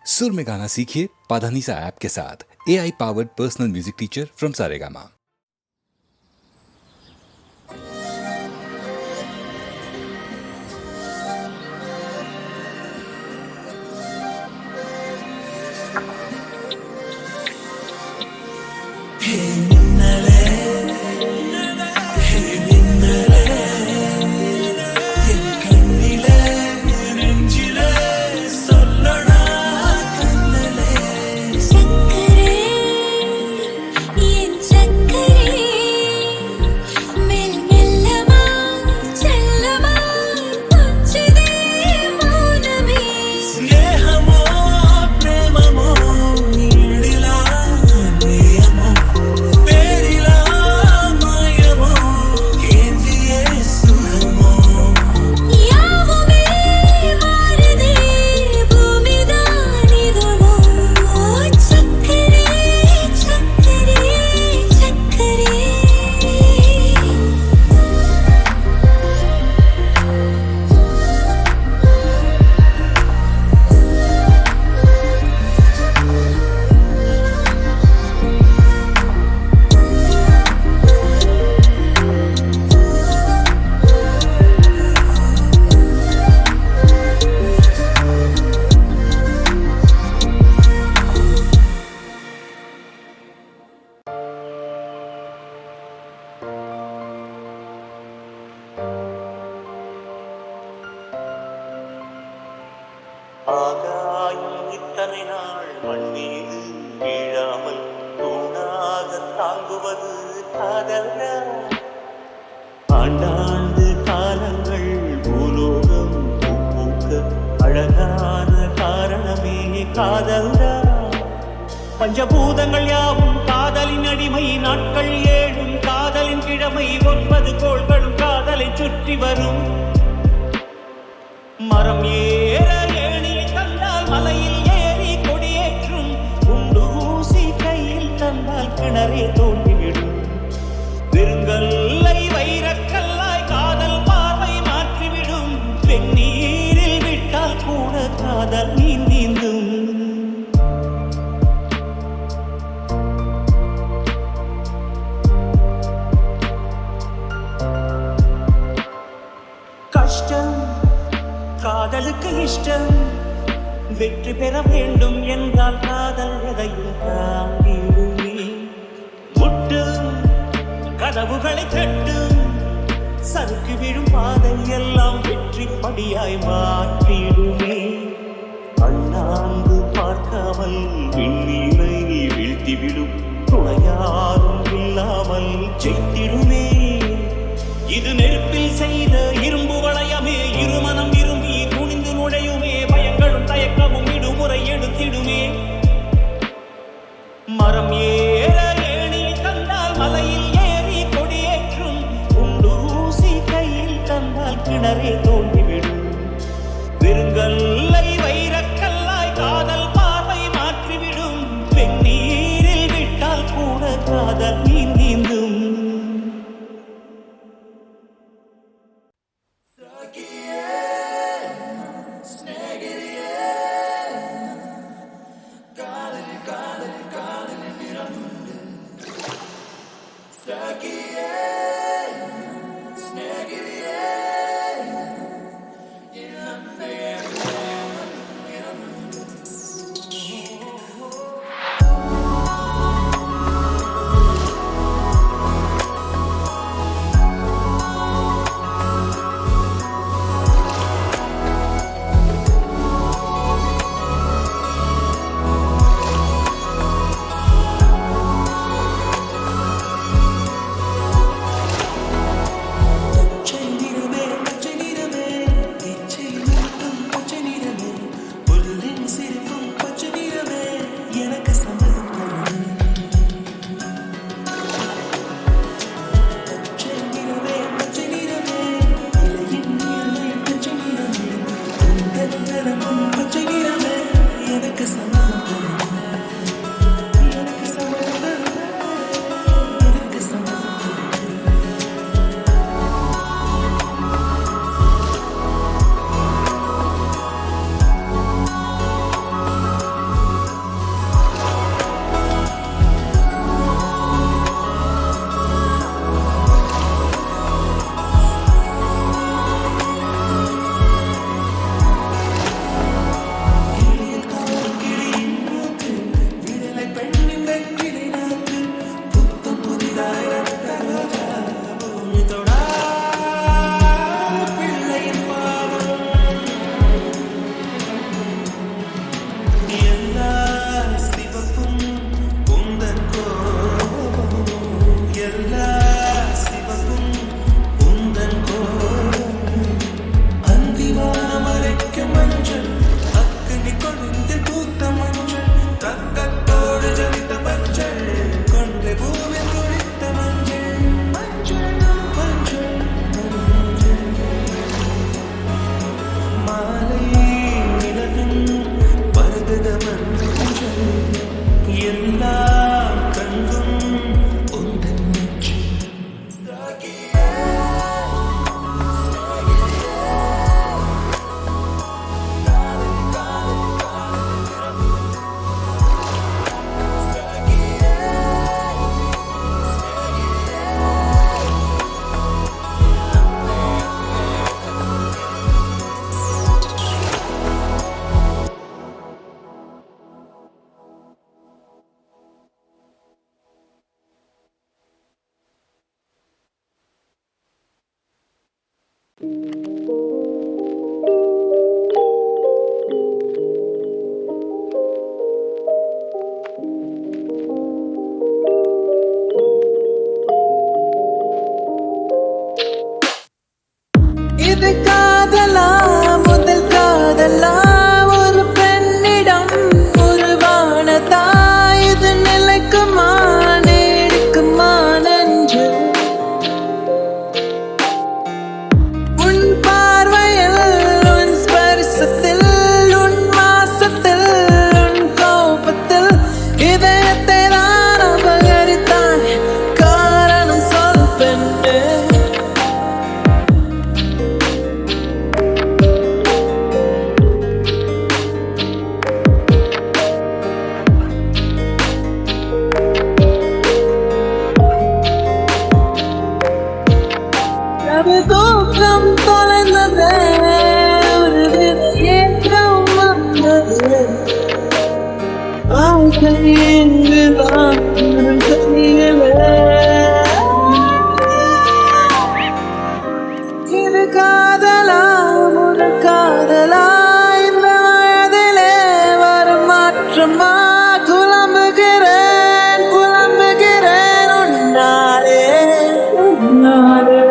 सुर में गाना सीखिए पाधानीसा ऐप के साथ। AI powered personal music teacher from Saregama. ஆகாயம் இத்தனை நாள் மண்ணீது வீழாமல் தூணாக தாங்குவது காதல்னா? ஆண்டாண்டு காலங்கள் பூலோகம் பூக்க அழகான காரணமே காதல்னா? பஞ்சபூதங்கள் யாவும் காதலின் அடிமை, நாட்கள் ஏழும் காதலின் கிழமை, 9 கோள்களும் காதலை சுற்றி வரும். மரம் ஏற ஏணியை தந்தால் மலையில் ஏறி கொடியேற்றும், குண்டூசி கையில் தந்தால் கிணறே தோன்றிவிடும். வெறுங்கல்லை வைரக்கல்லாய் காதல் பார்வை மாற்றிவிடும், வெந்நீரில் விட்டால் கூட காதல் நீந்தும். கஷ்டம் காதலுக்கு இஷ்டம், வெற்றி பெற வேண்டும் என்றால் காதல் எதையும் தாங்கிடுமே. முட்டும் கதவுகளை தட்டும், சறுக்கு விழும் பாதை எல்லாம் வெற்றி படியாய் மாற்றிடுமே. அண்ணாந்து பார்க்காமல் விண்ணீரை வீழ்த்திவிடும், துணையாரும் இல்லாமல் ஜெயித்திடுமே. இது நெருப்பில் செய்த இரும்பு வளையமே, இருமனம் விரும்பி துணிந்து நுழையுமே, பயங்களும் தயக்கமும் விடுமுறை எடுத்திடுமே. மரம் ஏற ஏணியை தந்தால் மலையில் ஏறி கொடியேற்றும், குண்டூசி கையில் தந்தால் கிணறே தோன்றிவிடும். வெறுங்கல்லை வைரக்கல்லாய் காதல் பார்வை மாற்றிவிடும், வெந்நீரில் விட்டால் கூட காதல் நீந்தும். Sakiye இது காதலா முதல் காதலா ஒரு பெண்ணிடம் உருவானதா இது நிலைக்குமா நீடிக்குமா நன்று உன் பார்வையில் உன் ஸ்பரிசத்தில் உன் வாசத்தில் உன் கோபத்தில் இதயத்தை நான் அபகரித்தான் காரணம் சொல் பெண்ணே அது தூக்கம் தொலைந்தது ஒரு வித ஏக்கம் வந்தது ஆசை எங்குதான் தெரியல இது காதலா ஒரு காதலா இந்த வயதிலே வரும் மாற்றமா குழம்புகிறேன் புலம்புகிறேன் உன்னாலே உன்னாலே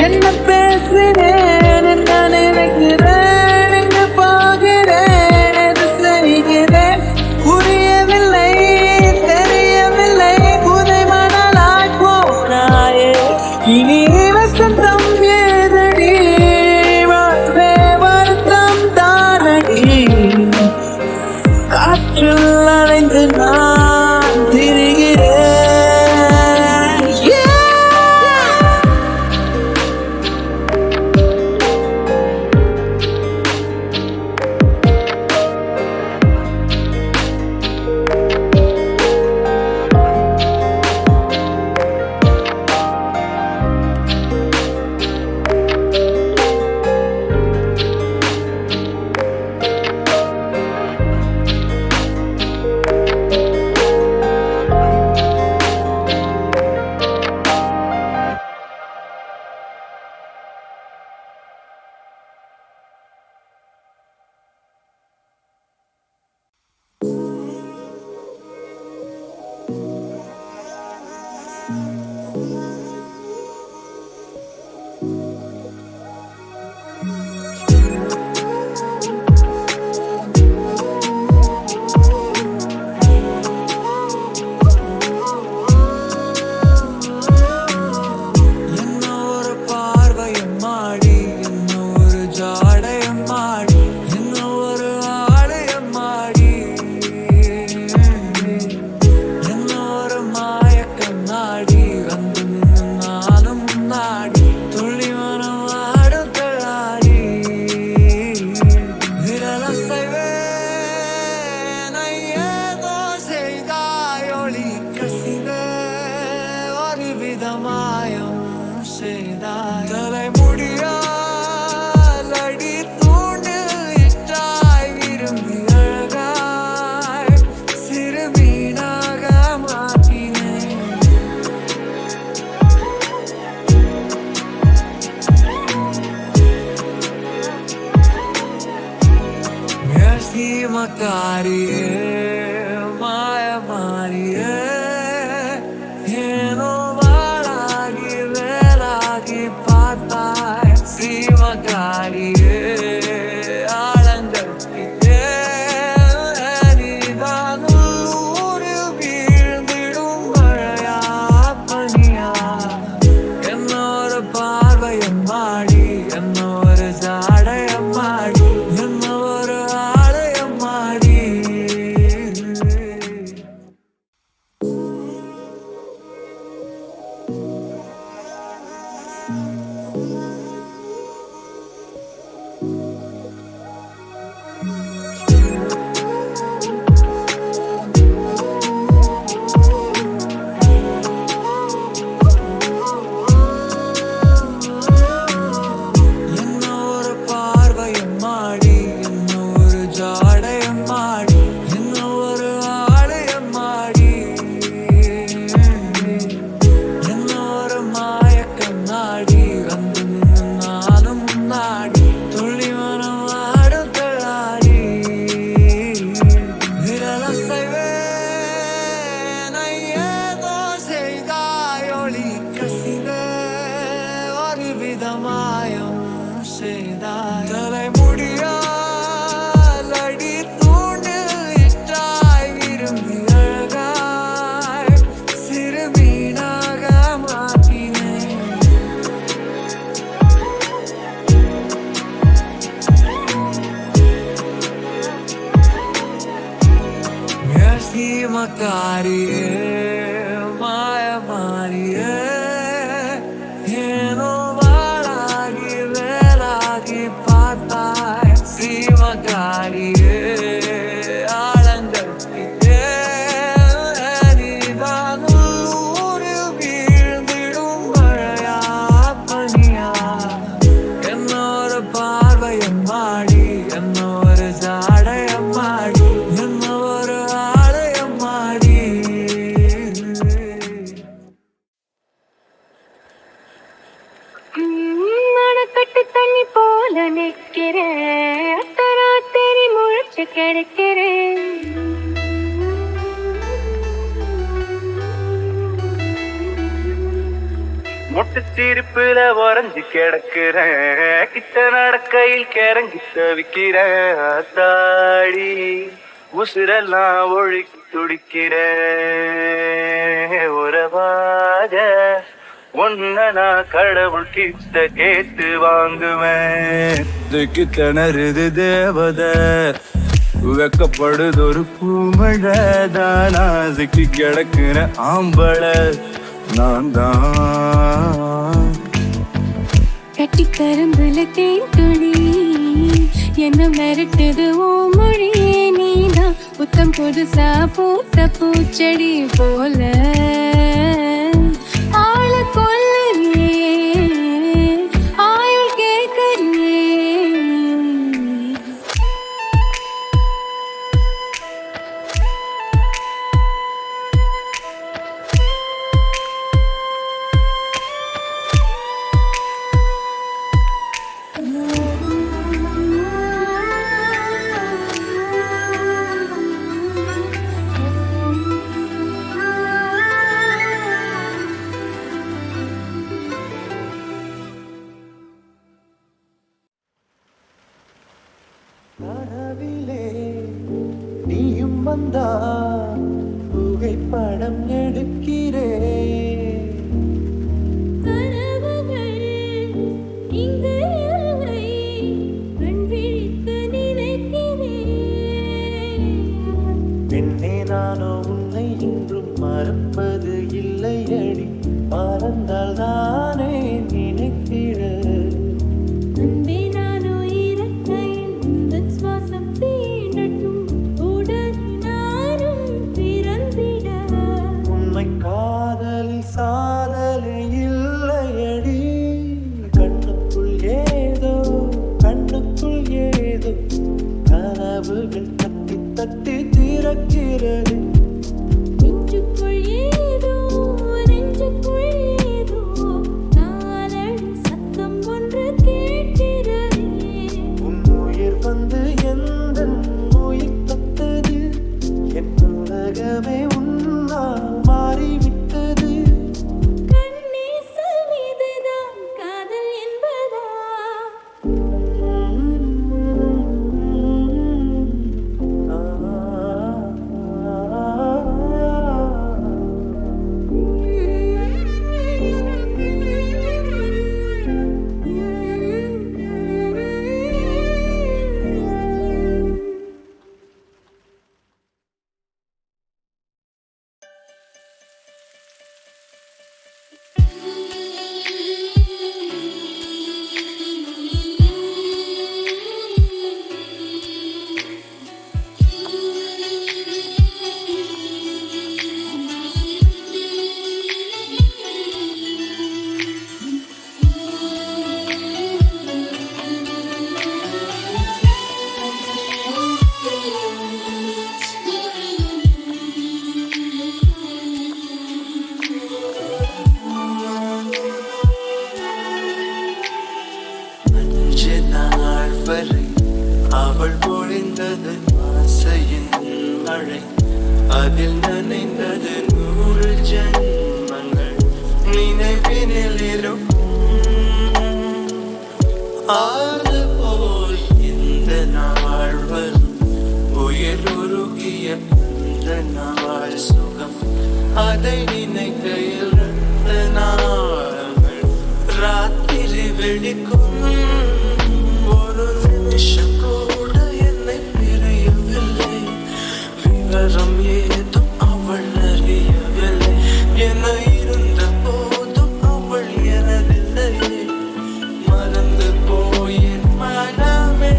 என்ன பேசுகிறேன் என்ன நினைக்கிறேன் எங்க போகிறேன் எது செய்கிறேன் புரியவில்லை தெரியவில்லை புதை மணலாய் போனாயே இனி வசந்தம் ஏதடி வாழ்வே வருத்தம் தானடி காற்றில் அலைந்து நான் திரிகிறேன் மக்காரியே மாயமாரியே ஏனோ வாழாகி வேலாகி பார்த்தாய் ஸ்ரீமக்காரியே ஆழங்கற்கிட்டே நீதான் ஊரில் வீழ்ந்திடும் மழையா பனியா என்னோட பார்வையம் மாடி என்னோட ஜாடையம் மாடி என்னோட ஆலயம் மாடி மாயம் செய்தாய் தலைமுடியால் அடி தூண்டில் இட்டாய் விரும்பி அழகாய் சிறுமீனாக மாற்றினேன் சீமக்காரியே மாயமாரியே ஏனோ வாழாகி வேலாகி பார்த்தாய் சீமக்காரியே ஆழங்கள் நீதான் ஊரில் வீழ்ந்திடும் மழையா பனியா என்னோட பார்வையம் மாடி என்னோட ஜாடையம் மாடி என்னோட ஆலயம் மாடி மணக்கட்டு தண்ணி போல நிற்கிறேன் அத்தராத்திரி முழிச்சு கிடைக்கிறேன் முட்டுச்சிரிப்புல உறைஞ்சு கிடக்குறேன் கிட்ட நடக்கையில் கிறங்கி தவிக்கிறேன் தாடி உசுரெல்லாம் ஒழுக்கி துடிக்கிறேன் உறவாக ஒன்ன நான் கடவுள் கிட்ட கேட்டு வாங்குவேன் இதுக்கு திணறுது தேவத வெக்கப்படுது ஒரு பூமழை தானா சிக்கி கிடக்குற ஆம்பளை நான் தான் கட்டி கரும்புல தேன் துளி என்ன மிரட்டுது ஓ மொழியே நீதான் புத்தம் புதுசா பூத்த பூச்செடி போல ஆள கொல்லையே ஆயுள் கேட்கறியே கனவிலே நீயும் வந்தா புகைப்படம் எடுக்கிறேன் கனவுகள் இங்கு இல்லை கண் விழித்து நினைக்கிறேன் பெண்ணே நானோ உன்னை இன்றும் மறப்பது இல்லை அடி மறந்தால் தானே நினைக்கிற அன்பே நானோ இறக்கையில் உந்தன் சுவாசம் தீண்டட்டும் உடன் நானும் பிறந்திட உண்மை காதலில் சாதலை இல்லையடி கண்ணுக்குள் ஏதோ கனவுகள் தட்டி தட்டி திறக்கிறது நெஞ்சுக்குள் ஏதோ காதல் சத்தம் ஒன்று கேட்கிறதே உன் உயிர் வந்து எந்த உயிர் தத்தது என் உலகமே உன்னால் மாறிவிட்டது கண்ணீசல் மீதுதான் காதல் என்பதா வரை அவள் பொழிந்தது ஆசையின் மழை அதில் நனைந்தது 100 ஜென்மங்கள் நினைவினில் இருக்கும் ஆறு போல் இந்த நாள் வரும் உயிர் உருகிய இந்த நாள் சுகம் அதை நினைக்கையில் ரத்த நாளங்கள் ராத்திரி வெடிக்கும் ஒரு நிமிஷம் கூட என்னை பிரியவில்லை விவரம் ஏதும் அவள் அறியவில்லை என இருந்த போதும் அவள் எனதில்லையே மறந்து போயின் மனமே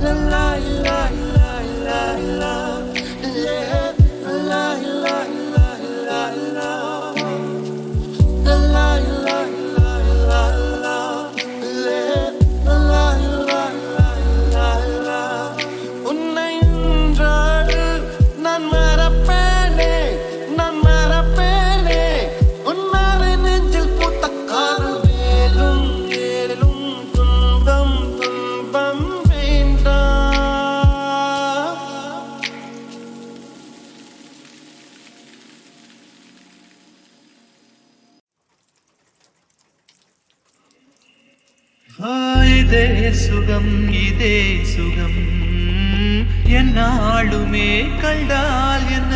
la la la la la la yeah la la la la la la la la la la la la la la உன்னை என்றாடு நான் மறப்பேனே உன்னாலே நெஞ்சில் பூத்த காதல் வேலும் ஏலும் துன்பம் வேண்டாம் இதே சுகம் என்னாலுமே கண்டால் என்ன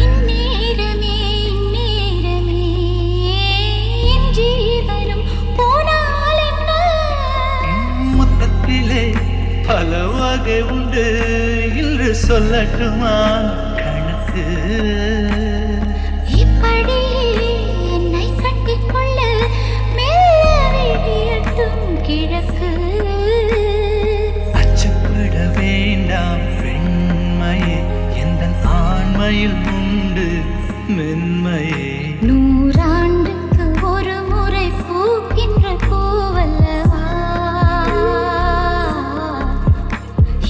இந்நேரமே என் ஜீவனும் போனால் என்ன மொத்தத்திலே பல வகை உண்டு என்று சொல்லட்டுமா கணக்கு இப்படியே என்னை கட்டிக்கொள்ள மெல்ல விடியட்டும் கிழக்கு அச்சப்பட வேண்டாம் பெண்மையே எந்த ஆண்மையில் உண்டு மென்மையே நூறாண்டுக்கு ஒரு முறை பூக்கின்ற பூவல்லவா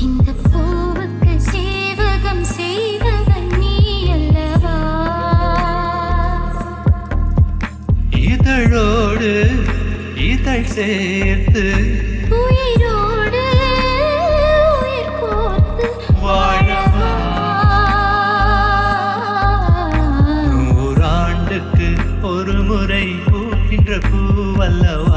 இந்த பூவுக்கு சேவகம் செய்வதன் நீ அல்லவா இதழோடு இதழ் சேர்த்து உயிரோடு உயிர் கோர்த்து வாழவா நூறாண்டுக்கு ஒரு முறை பூக்கின்ற பூவல்லவா